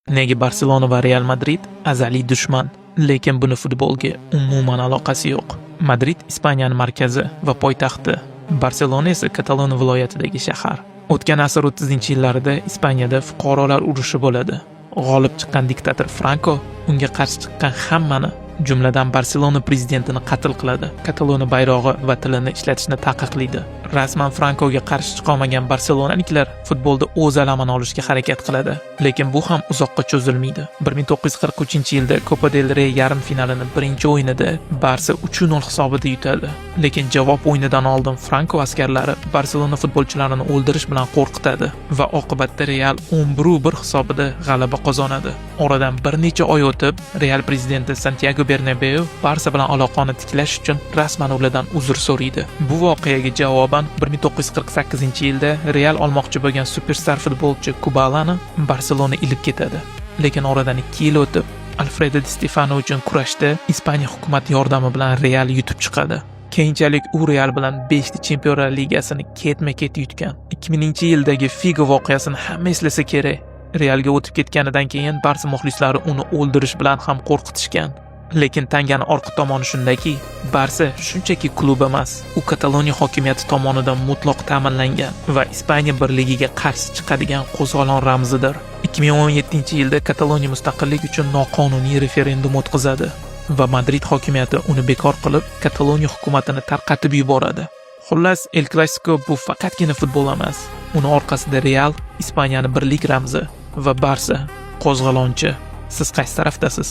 Nega Barselona va Real Madrid azaliy dushman, lekin buni futbolga umuman aloqasi yo'q. Madrid Ispaniyaning markazi va poytaxti, Barselona esa Kataloniya viloyatidagi shahar. O'tgan asr 30-yillarida Ispaniyada fuqarolar urushi bo'ladi. G'olib chiqqan diktator Franco unga qarshi chiqqan hammani, jumladan Barselona prezidentini qatl qiladi. Kataloniya bayrog'i va tilini ishlatishni taqiqlaydi. Rasman Francoga qarshi chiqolmagan barselonaliklar futbolda o'z alamini olishga harakat qiladi, lekin bu ham uzoqqa cho'zilmaydi. 1943-yilda Copa del Rey yarim finalini birinchi o'yinida Barsa 3-0 hisobida yutadi. Lekin javob o'yinidan oldin Franco askarlari Barselona futbolchilarini o'ldirish bilan qo'rqitadi va oqibatda Real 11-1 hisobida g'alaba qozonadi. Oradan bir necha oy o'tib, Real prezidenti Santiago Bernabeu Barsa bilan aloqani tiklash uchun rasman ulardan uzr so'raydi. Bu voqeaga javoban 1948-yilda Real olmoqchi bo'lgan superstar futbolchi Kubalani Barselona ilib ketadi. Lekin oradan 2 yil o'tib, Alfredo Di Stefano uchun kurashda Ispaniya hukumati yordami bilan Real yutib chiqadi. Keyinchalik u Real bilan 5ta Chempionlar Ligasini ketma-ket yutgan. 2000-yildagi Figo voqeasini hamma eslasa kerak. Realga o'tib ketganidan keyin Barsa muxlislari uni o'ldirish bilan ham qo'rqitishgan. Lekin tanganing orqa tomoni shundaki, Barsa shunchaki klub emas, u Kataloniya hokimiyati tomonidan mutlaq ta'minlangan va Ispaniya birligiga qarshi chiqadigan qo'zg'olon ramzidir. 2017-yilda Kataloniya mustaqillik uchun noqonuniy referendum o'tkazadi va Madrid hokimiyati uni bekor qilib, Kataloniya hukumatini tarqatib yuboradi. Xullas, El Clasico bu faqatgina futbol emas, uni orqasida Real, Ispaniyaning birlik ramzi va Barsa qo'zg'olonchi. Siz qaysi tarafdasiz?